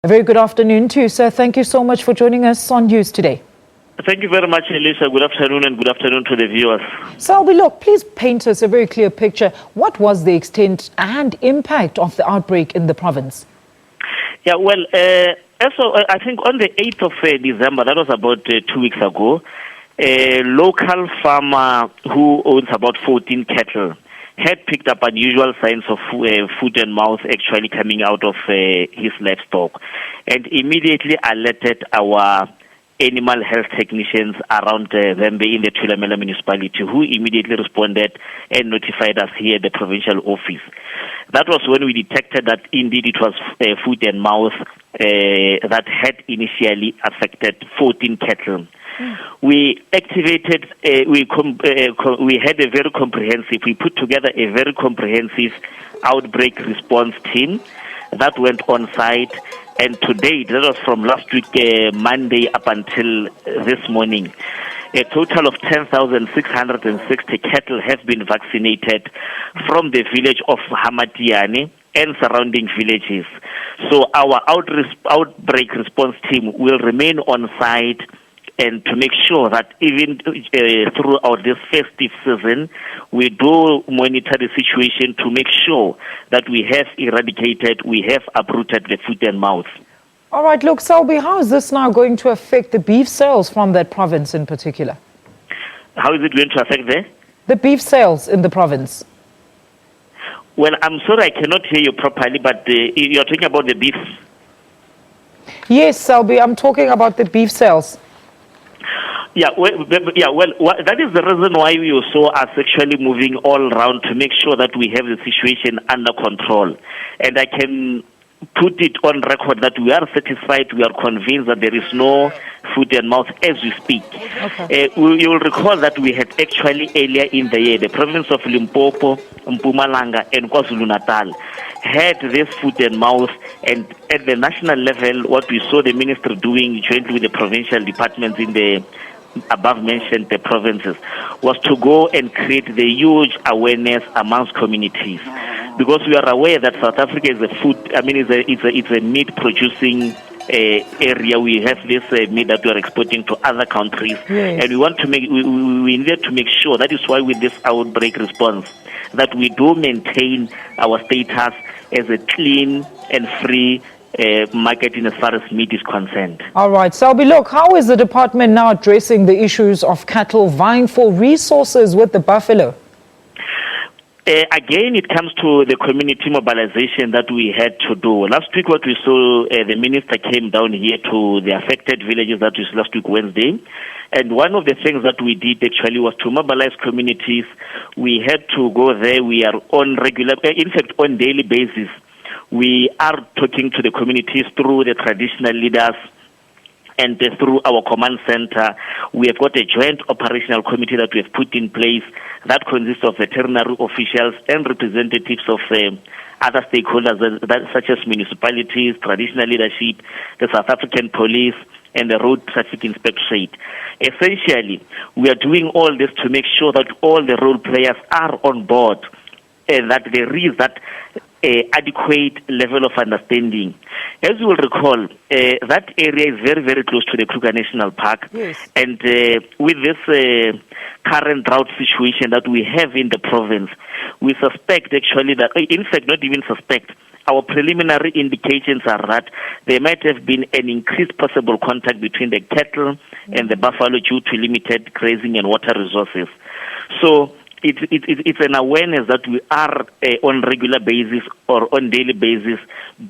A very good afternoon to you, sir. Thank you so much for joining us on News Today. Thank you very much, Elisa. Good afternoon and good afternoon to the viewers. Selby, look, please paint us a very clear picture. What was the extent and impact of the outbreak in the province? Yeah, well, I think on the 8th of December, that was about 2 weeks ago, a local farmer who owns about 14 cattle had picked up unusual signs of foot and mouth actually coming out of his livestock, and immediately alerted our animal health technicians around Vembe in the Thulamela municipality, who immediately responded and notified us here at the provincial office. That was when we detected that indeed it was foot and mouth that had initially affected 14 cattle. We activated, we had a very comprehensive, we put together a very comprehensive outbreak response team that went on site. And today, that was from last week, Monday up until this morning, a total of 10,660 cattle have been vaccinated from the village of Hamatiane and surrounding villages. So our outbreak response team will remain on site and to make sure that even throughout this festive season, we do monitor the situation to make sure that we have eradicated, we have uprooted the foot and mouth. All right, look, Selby, how is this now going to affect the beef sales from that province in particular? How is it going to affect the beef sales in the province? Well, I'm sorry I cannot hear you properly, but you're talking about the beef. Yes, Selby, I'm talking about the beef sales. Yeah, that is the reason why you saw us actually moving all around to make sure that we have the situation under control. And I can put it on record that we are satisfied, we are convinced that there is no foot and mouth as we speak. Okay. You will recall that we had actually earlier in the year, the province of Limpopo, Mpumalanga and KwaZulu-Natal had this foot and mouth, and at the national level, what we saw the minister doing jointly with the provincial departments in the above mentioned the provinces was to go and create the huge awareness amongst communities, because we are aware that South Africa is a food, it's a meat producing area. We have this meat that we are exporting to other countries, yes. And we want to we needed to make sure, that is why with this outbreak response, that we do maintain our status as a clean and free marketing as far as meat is concerned. All right, Selby, look, how is the department now addressing the issues of cattle vying for resources with the buffalo? Again, it comes to the community mobilization that we had to do. Last week, what we saw, the minister came down here to the affected villages, that was last week, Wednesday. And one of the things that we did actually was to mobilize communities. We had to go there. We are on regular, in fact, on daily basis. We are talking to the communities through the traditional leaders and through our command center. We have got a joint operational committee that we have put in place that consists of veterinary officials and representatives of other stakeholders, such as municipalities, traditional leadership, the South African police, and the road traffic inspectorate. Essentially, we are doing all this to make sure that all the role players are on board and that there is that adequate level of understanding. As you will recall, that area is very, very close to the Kruger National Park. Yes. And with this current drought situation that we have in the province, we suspect actually that, in fact, not even suspect, our preliminary indications are that there might have been an increased possible contact between the cattle and the buffalo due to limited grazing and water resources. So it's an awareness that we are on regular basis or on daily basis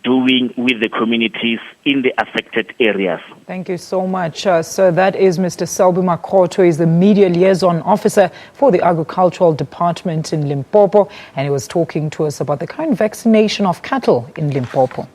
doing with the communities in the affected areas. Thank you so much. So that is Mr. Selby Makgotho. He's the media liaison officer for the agricultural department in Limpopo, and he was talking to us about the current vaccination of cattle in Limpopo.